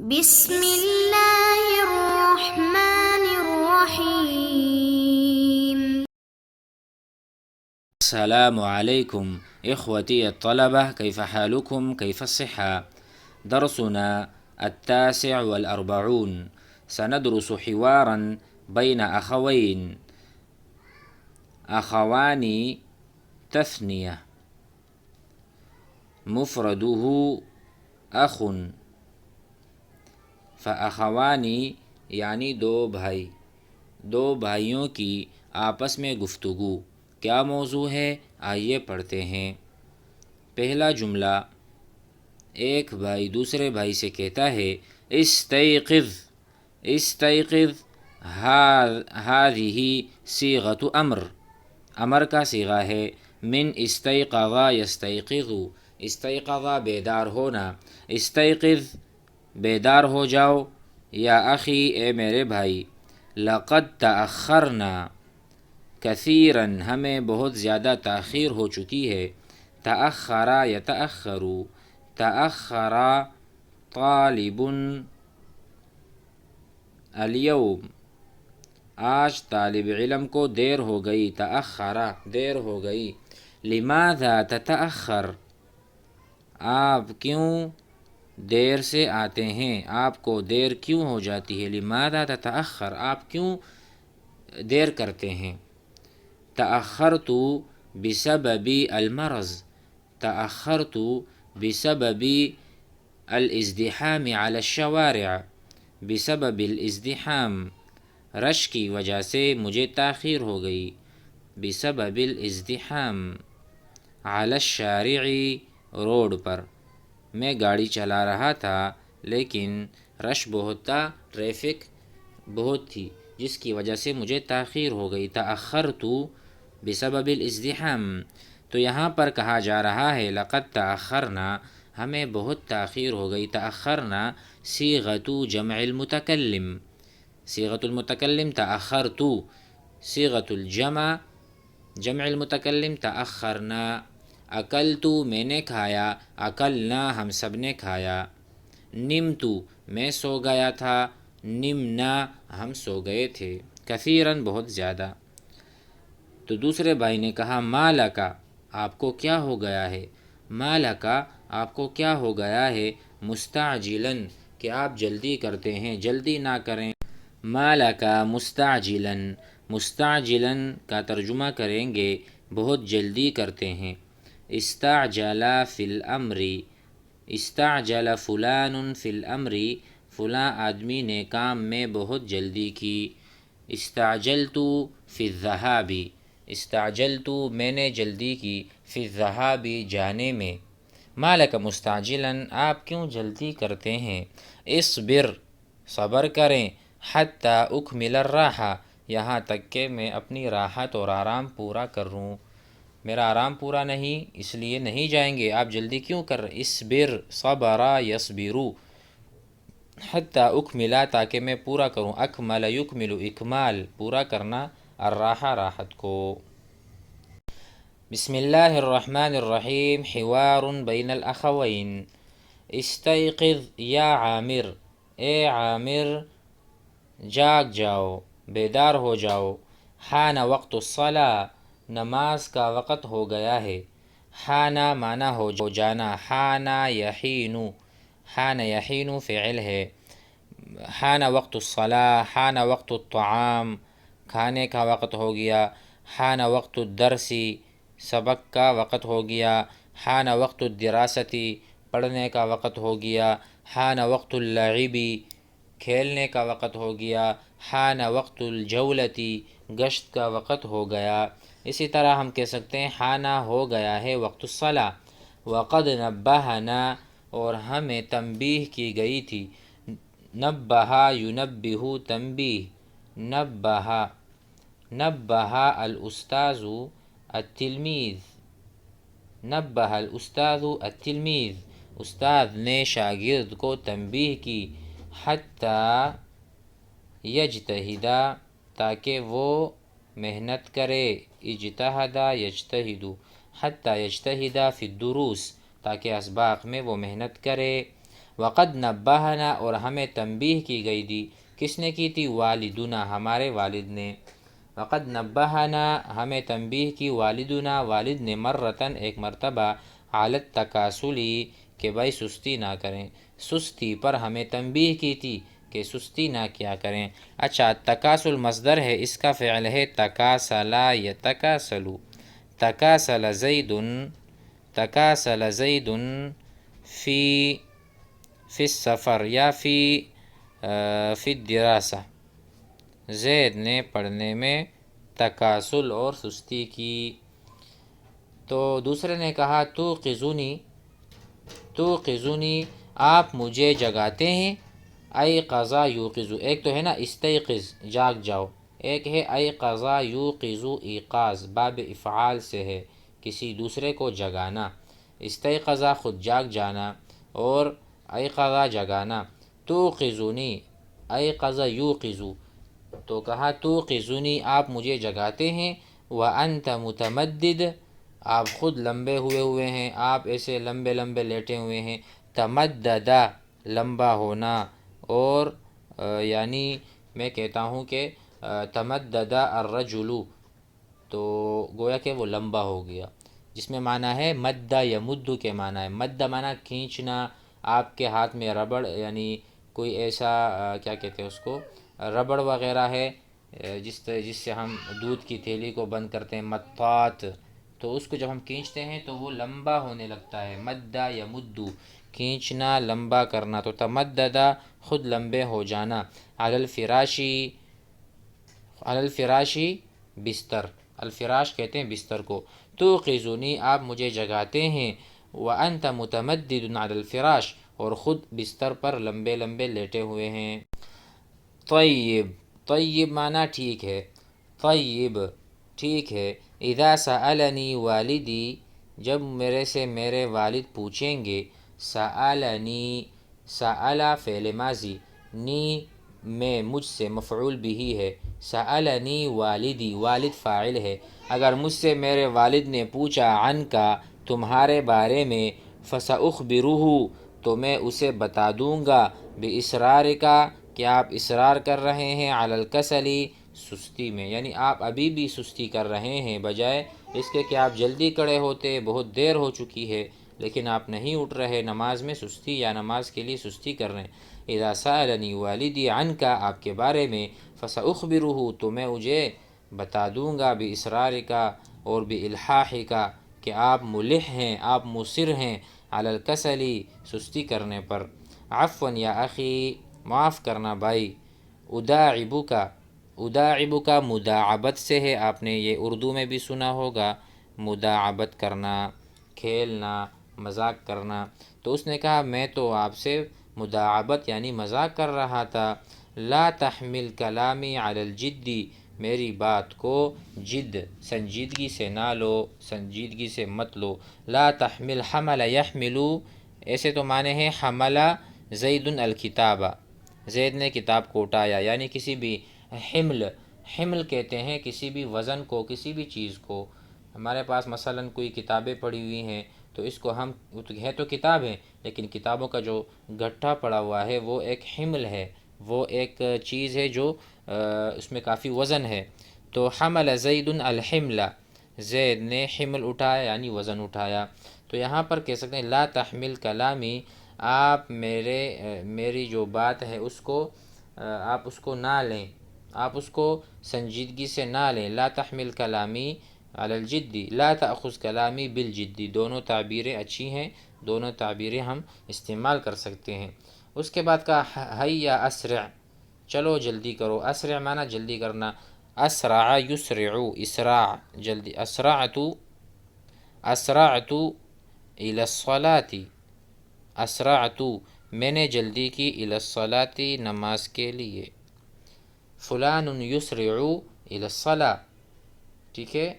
بسم اللہ الرحمن الرحیم. السلام عليكم إخوتي الطلبة، كيف حالكم؟ كيف الصحة؟ درسنا 49، سندرس حوارا بين أخوين. أخوان تثنية، مفرده أخ، فأخوانی یعنی دو بھائی، دو بھائیوں کی آپس میں گفتگو. کیا موضوع ہے؟ آئیے پڑھتے ہیں. پہلا جملہ، ایک بھائی دوسرے بھائی سے کہتا ہے استيقظ. استيقظ هذه صيغة امر، امر کا صیغہ ہے. من استيقظ يستيقظ، استيقظ بیدار ہونا، استيقظ بیدار ہو جاؤ. یا اخی اے میرے بھائی، لقد تأخرنا کثیرا، ہمیں بہت زیادہ تاخیر ہو چکی ہے. تأخر یتأخر، تأخر طالب اليوم، آج طالب علم کو دیر ہو گئی. تأخر دیر ہو گئی. لماذا تتأخر، آپ کیوں دیر سے آتے ہیں، آپ کو دیر کیوں ہو جاتی ہے. لماذا تتأخر، آپ کیوں دیر کرتے ہیں. تأخرت بسبب المرض، تأخرت بسبب الازدحام على الشوارع، بسبب الازدحام رش کی وجہ سے مجھے تاخیر ہو گئی. بسبب الازدحام على الشارع، روڈ پر. میں گاڑی چلا رہا تھا لیکن رش بہت تھا، ٹریفک بہت تھی، جس کی وجہ سے مجھے تاخیر ہو گئی. تأخرت بسبب الازدحام. تو یہاں پر کہا جا رہا ہے لقد تأخرنا، ہمیں بہت تاخیر ہو گئی. تأخرنا صیغۃ جمع المتکلم، صیغۃ المتکلم تأخرت، صیغۃ الجمع جمع المتکلم تأخرنا. اکلت میں نے کھایا، اکلنا ہم سب نے کھایا. نمت میں سو گیا تھا، نمنا ہم سو گئے تھے. کثیراً بہت زیادہ. تو دوسرے بھائی نے کہا ما لک، آپ کو کیا ہو گیا ہے. ما لک، آپ کو کیا ہو گیا ہے. مستعجلاً کہ آپ جلدی کرتے ہیں، جلدی نہ کریں. ما لک مستعجلاً، مستعجلاً کا ترجمہ کریں گے بہت جلدی کرتے ہیں. استعجل فی الامر، استعجل فلان فی الامر، فلاں آدمی نے کام میں بہت جلدی کی. استعجلت فی الذہاب، استعجلت میں نے جلدی کی، فی الذہاب جانے میں. ما لک مستعجلاً، آپ کیوں جلدی کرتے ہیں. اصبر صبر کریں، حتی اکمل الراحہ، یہاں تک کہ میں اپنی راحت اور آرام پورا کر لوں. میرا آرام پورا نہیں اس لیے نہیں جائیں گے، آپ جلدی کیوں کر رہے. اصبر صبر یصبر، حتی اکملا تاکہ میں پورا کروں. اکمل یکمل اکمال پورا کرنا، الراحہ راحت کو. بسم اللہ الرحمن الرحیم. حوار بین الاخوین. استيقظ یا عامر، اے عامر جاگ جاؤ، بیدار ہو جاؤ. حان وقت الصلاة، نماز کا وقت ہو گیا ہے. حان معنی ہو جانا، حان یحین، حان یحین فعل ہے. حان وقت الصلاة، حان وقت الطعام، کھانے کا وقت ہو گیا. حان وقت الدرس، سبق کا وقت ہو گیا. حان وقت الدراست، پڑھنے کا وقت ہو گیا. حان وقت اللعب، کھیلنے کا وقت ہو گیا. حان وقت الجولۃ، گشت کا وقت ہو گیا. اسی طرح ہم کہہ سکتے ہیں حان ہو گیا ہے وقت الصلاة. وقد نبہنا، اور ہمیں تنبیہ کی گئی تھی. نبہ ینبہ تنبیہ، نبہ، نبہ الاستاذ التلمیذ، نبہ الاستاذ التلمیذ، استاد نے شاگرد کو تنبیہ کی. حتی یجتہد، تاکہ وہ محنت کرے. اجتہد یجتہد، حتی یجتہد فی الدروس، تاکہ اسباق میں وہ محنت کرے. وقد نبہنا اور ہمیں تنبیہ کی گئی تھی، کس نے کی تھی؟ والدنا، ہمارے والد نے۔ وقد نبہنا، ہمیں تنبیہ کی، والدنا، والد نے، مرتن، ایک مرتبہ، حالت تکاسلی، کہ بھائی سستی نہ کریں، سستی پر ہمیں تنبیہ کی تھی کہ سستی نہ کیا کریں۔ اچھا، تکاسل مصدر ہے، اس کا فعل ہے تکاسلا یتکاسلو، تکاسل زید، تکاسل زید فی السفر یا فی الدراسہ، زید نے پڑھنے میں تکاسل اور سستی کی۔ تو دوسرے نے کہا توقظنی، آپ مجھے جگاتے ہیں، ایقظا یوقظ، ایک تو ہے نا استیقظ، جاگ جاؤ، ایک ہے ایقظا یوقظ، ایقاظ باب افعال سے ہے، کسی دوسرے کو جگانا، استیقظا خود جاگ جانا اور ایقظا جگانا۔ توقظنی، ایقظا یوقظ، تو کہا توقظنی، آپ مجھے جگاتے ہیں، وانت متمدد، آپ خود لمبے ہوئے ہیں، آپ ایسے لمبے لمبے لیٹے ہوئے ہیں۔ تمددا، لمبا ہونا، اور یعنی میں کہتا ہوں کہ تمددا الرجل، تو گویا کہ وہ لمبا ہو گیا، جس میں معنی ہے مدّ یمد کے معنی ہے، مدّ معنی کھینچنا، آپ کے ہاتھ میں ربڑ، یعنی کوئی ایسا کیا کہتے ہیں اس کو، ربڑ وغیرہ ہے جس سے ہم دودھ کی تھیلی کو بند کرتے ہیں، مطاط، تو اس کو جب ہم کھینچتے ہیں تو وہ لمبا ہونے لگتا ہے، مدّ یمد، کھینچنا، لمبا کرنا، تو تمددا خود لمبے ہو جانا، علی الفراشی بستر، الفراش کہتے ہیں بستر کو، توقظنی، آپ مجھے جگاتے ہیں، وانت متمدد علی الفراش، اور خود بستر پر لمبے لمبے لیٹے ہوئے ہیں۔ طیب، طیب معنی ٹھیک ہے، طیب ٹھیک ہے۔ اذا سألنی والدی، جب میرے سے میرے والد پوچھیں گے، سألنی، سأل فعل ماضی، نی میں، مجھ سے، مفعول بہ ہے، سألنی والدی، والد فاعل ہے، اگر مجھ سے میرے والد نے پوچھا، عنکا، تمہارے بارے میں، فسأخبرہ، تو میں اسے بتا دوں گا، بإصرارک، کہ آپ اصرار کر رہے ہیں، علی الکسل، سستی میں، یعنی آپ ابھی بھی سستی کر رہے ہیں، بجائے اس کے کہ آپ جلدی کھڑے ہوتے، بہت دیر ہو چکی ہے لیکن آپ نہیں اٹھ رہے، نماز میں سستی یا نماز کے لیے سستی کر رہے ہیں۔ اذا سألنی والدی عنک، آپ کے بارے میں، فسأخبرہ، تو میں اسے بتا دوں گا، بإصرارک، اور بإلحاحک، کہ آپ ملح ہیں، آپ مصر ہیں، علی الکسل، سستی کرنے پر۔ عفوا یا اخی، معاف کرنا بھائی، اداعبک، اداعبک مداعبت سے ہے، آپ نے یہ اردو میں بھی سنا ہوگا، مداعبت کرنا، کھیلنا، مذاق کرنا، تو اس نے کہا میں تو آپ سے مداعبت یعنی مذاق کر رہا تھا۔ لا تحمل کلامی علی الجد، میری بات کو جد، سنجیدگی سے نہ لو، سنجیدگی سے مت لو۔ لا تحمل، حمل یحمل، ایسے تو معنی ہے حمل زید الکتاب، زید نے کتاب کو اٹھایا، یعنی کسی بھی حمل، حمل کہتے ہیں کسی بھی وزن کو، کسی بھی چیز کو۔ ہمارے پاس مثلا کوئی کتابیں پڑھی ہوئی ہیں تو اس کو ہم، ہے تو کتاب ہے لیکن کتابوں کا جو گٹھا پڑا ہوا ہے وہ ایک حمل ہے، وہ ایک چیز ہے جو اس میں کافی وزن ہے۔ تو حمل زید الحمل، زید نے حمل اٹھایا یعنی وزن اٹھایا۔ تو یہاں پر کہہ سکتے ہیں لا تحمل کلامی، آپ میری جو بات ہے اس کو، آپ اس کو نہ لیں، آپ اس کو سنجیدگی سے نہ لیں۔ لا تحمل کلامی علی الجد، لا تأخذ کلامی بالجد، دونوں تعبیریں اچھی ہیں، دونوں تعبیریں ہم استعمال کر سکتے ہیں۔ اس کے بعد کہا ہیا اسرع، چلو جلدی کرو، اسرع معنی جلدی کرنا، اسرع یسرع، اسراع جلدی، اسرعت الی الصلاۃ، اسرعت میں نے جلدی کی، الی الصلاۃ نماز کے لیے، فلان یسرع الی الصلاۃ، ٹھیک ہے،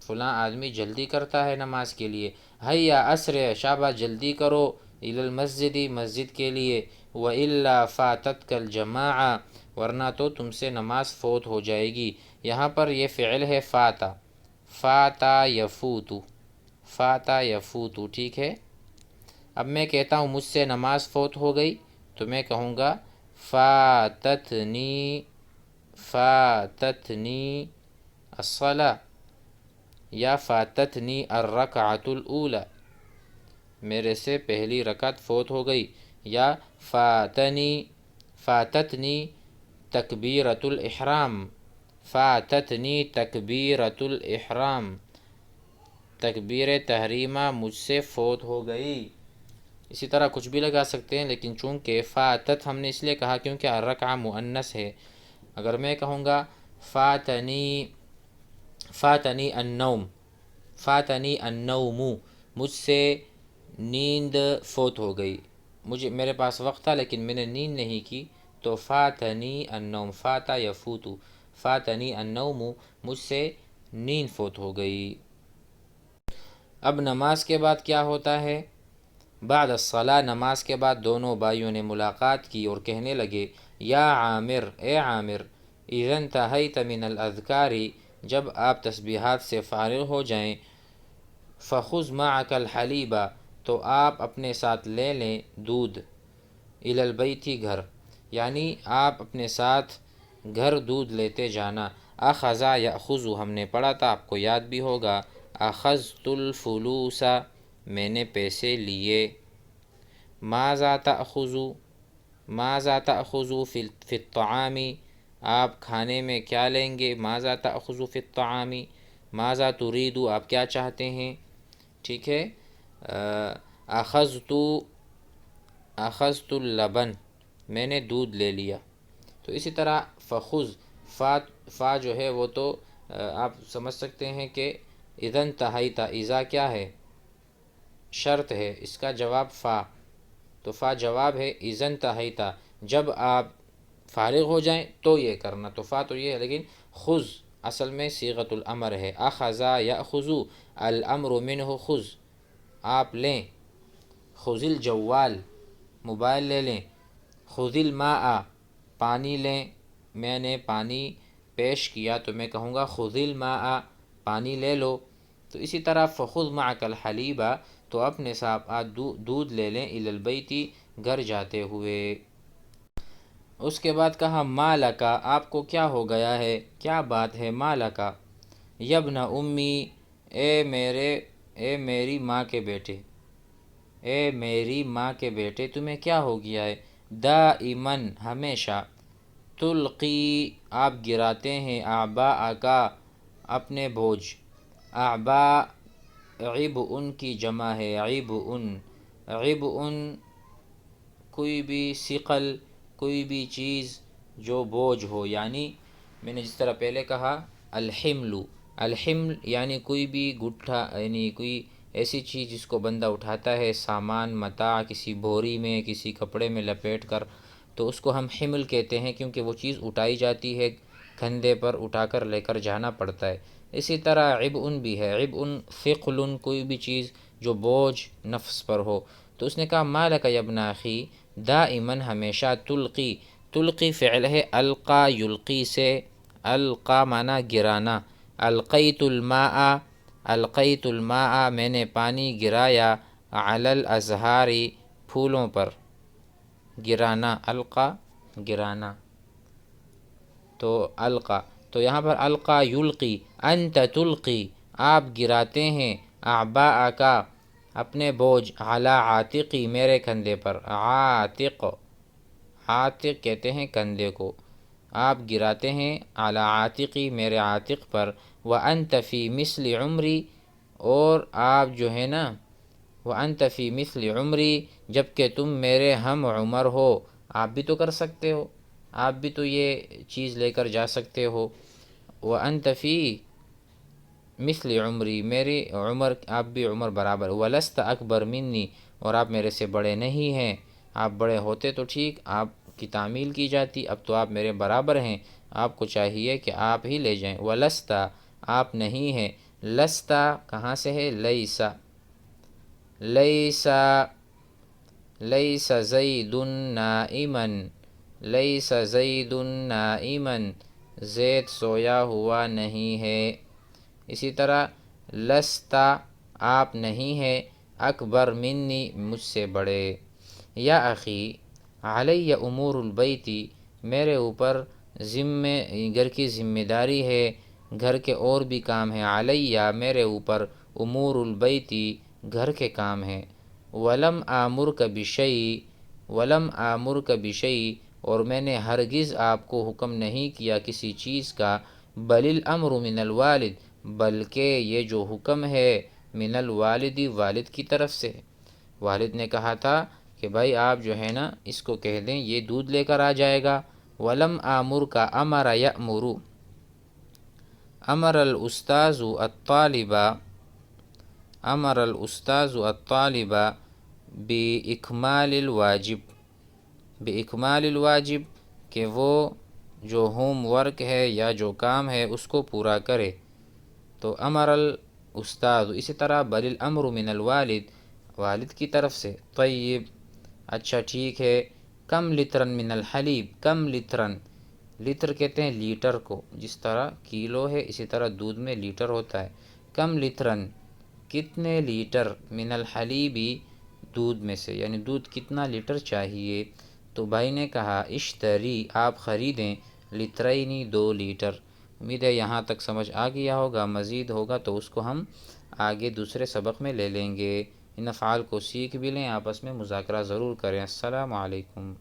فلاں آدمی جلدی کرتا ہے نماز کے لیے۔ ہیا اسرع، شاباش جلدی کرو، الی المسجد، مسجد کے لیے، وإلا فاتتک الجماعہ، ورنہ تو تم سے نماز فوت ہو جائے گی۔ یہاں پر یہ فعل ہے فاتا، فاتا یفوت، فاتا یفوت، ٹھیک ہے۔ اب میں کہتا ہوں مجھ سے نماز فوت ہو گئی تو میں کہوں گا فاتتنی الصلاة یا فاتتنی الرکعۃ الاولی، میرے سے پہلی رکعت فوت ہو گئی، یا فاتتنی تکبیرۃ الاحرام، فاتتنی تکبیرۃ الاحرام، تکبیر تحریمہ مجھ سے فوت ہو گئی۔ اسی طرح کچھ بھی لگا سکتے ہیں، لیکن چونکہ فاتت ہم نے اس لیے کہا کیونکہ الرکعہ مؤنث ہے۔ اگر میں کہوں گا فاتنی النوم، مجھ سے نیند فوت ہو گئی، میرے پاس وقت تھا لیکن میں نے نیند نہیں کی، تو فاتنی النوم، فاتا یفوتو، فاتنی النوم، مجھ سے نیند فوت ہو گئی۔ اب نماز کے بعد کیا ہوتا ہے؟ بعد الصلاة، نماز کے بعد دونوں بھائیوں نے ملاقات کی اور کہنے لگے یا عامر، اے عامر، اذا انتہیت من الاذکار، جب آپ تسبیحات سے فارغ ہو جائیں، فخذ معک الحلیب، تو آپ اپنے ساتھ لے لیں دودھ، الی البیت، گھر، یعنی آپ اپنے ساتھ گھر دودھ لیتے جانا۔ اخذ یاخذ ہم نے پڑھا تھا، آپ کو یاد بھی ہوگا، اخذت الفلوس، میں نے پیسے لیے۔ ماذا تأخذ فی الطعام، آپ کھانے میں کیا لیں گے؟ ماذا تأخذ فی الطعام، ماذا تريد، آپ کیا چاہتے ہیں؟ ٹھیک ہے، اخذت اللبن، میں نے دودھ لے لیا۔ تو اسی طرح فخذ، فا جو ہے وہ تو آپ سمجھ سکتے ہیں کہ اذا انتہیت، اذا کیا ہے؟ شرط ہے، اس کا جواب فا، تو فا جواب ہے اذا انتہیت، جب آپ فارغ ہو جائیں تو یہ کرنا، تو فا تو یہ ہے، لیکن خذ اصل میں صیغۃ الامر ہے، اخذ یاخذ، الامر منہ خذ، آپ لیں، خذ الجوال، موبائل لے لیں، خذ الماء، پانی لیں، میں نے پانی پیش کیا تو میں کہوں گا خذ الماء، پانی لے لو۔ تو اسی طرح فخذ معک الحلیب، تو اپنے ساتھ دودھ لے لیں، الی البیت، گھر جاتے ہوئے۔ اس کے بعد کہا ما لک، آپ کو کیا ہو گیا ہے، کیا بات ہے؟ ما لک یا ابن امی، اے میری ماں کے بیٹے، اے میری ماں کے بیٹے، تمہیں کیا ہو گیا ہے؟ دائما، ہمیشہ، تلقی، آپ گراتے ہیں، اعباءک، اپنے بوجھ، اعباء عبء کی جمع ہے، عبء کوئی بھی ثقل، کوئی بھی چیز جو بوجھ ہو، یعنی میں نے جس طرح پہلے کہا الحمل یعنی کوئی بھی گٹھا، یعنی کوئی ایسی چیز جس کو بندہ اٹھاتا ہے، سامان، متاع، کسی بوری میں، کسی کپڑے میں لپیٹ کر، تو اس کو ہم حمل کہتے ہیں، کیونکہ وہ چیز اٹھائی جاتی ہے، کندھے پر اٹھا کر لے کر جانا پڑتا ہے۔ اسی طرح عبء بھی ہے، عبء ثقل، کوئی بھی چیز جو بوجھ نفس پر ہو۔ تو اس نے کہا ما لک یا ابن اخی، دائما، ہمیشہ، تلقی فعل ہے القا یلقی سے، القا معنی گرانا، القیت الماء، میں نے پانی گرایا، علی الازہار، پھولوں پر، گرانا، القا گرانا، تو القا، تو یہاں پر القا یلقی، انت تلقی، آپ گراتے ہیں، اعباءک، اپنے بوجھ، علی عاتقی، میرے کندھے پر، عاتق کہتے ہیں کندھے کو، آپ گراتے ہیں، علی عاتقی، میرے عاتق پر، وانت فی مثل عمری، اور آپ جو ہے نا، وانت فی مثل عمری، جبکہ تم میرے ہم عمر ہو، آپ بھی تو کر سکتے ہو، آپ بھی تو یہ چیز لے کر جا سکتے ہو، وانت فی مثل عمری، میری عمر، آپ بھی عمر برابر، ولست اکبر منی، اور آپ میرے سے بڑے نہیں ہیں، آپ بڑے ہوتے تو ٹھیک، آپ کی تعمیل کی جاتی، اب تو آپ میرے برابر ہیں، آپ کو چاہیے کہ آپ ہی لے جائیں، ولست، آپ نہیں ہیں، لستا کہاں سے ہے؟ لیس زید نائما، لیس زید نائما، زید سویا ہوا نہیں ہے۔ اسی طرح لستا، آپ نہیں ہے، اکبر منی مجھ سے بڑے، یا اخی علی امور البیتی میرے اوپر گھر کی ذمہ داری ہے، گھر کے اور بھی کام ہیں، علیہ میرے اوپر، امور البیتی گھر کے کام ہیں، ولم آمرک بشیء ولم آمرک بشیء اور میں نے ہرگز آپ کو حکم نہیں کیا کسی چیز کا، بل الامر من الوالد بلکہ یہ جو حکم ہے من الوالد والد کی طرف سے، والد نے کہا تھا کہ بھائی آپ جو ہے نا اس کو کہہ دیں یہ دودھ لے کر آ جائے گا۔ ولم آمر کا امر یأمر، امر الاستاذ الطالب امر الاستاذ الطالب باکمال الواجب کہ وہ جو ہوم ورک ہے یا جو کام ہے اس کو پورا کرے، تو امر الاستاذ، اسی طرح بل الامر من الوالد والد کی طرف سے، طیب اچھا ٹھیک ہے، کم لترن من الحلیب، کم لترن، لتر کہتے ہیں لیٹر کو، جس طرح کیلو ہے اسی طرح دودھ میں لیٹر ہوتا ہے، کم لترن کتنے لیٹر، من الحلیبی دودھ میں سے، یعنی دودھ کتنا لیٹر چاہیے، تو بھائی نے کہا اشتری آپ خریدیں، لترینی 2 لیٹر۔ امید ہے یہاں تک سمجھ آ گیا ہوگا، مزید ہوگا تو اس کو ہم آگے دوسرے سبق میں لے لیں گے۔ ان افعال کو سیکھ بھی لیں، آپس میں مذاکرہ ضرور کریں۔ السلام علیکم۔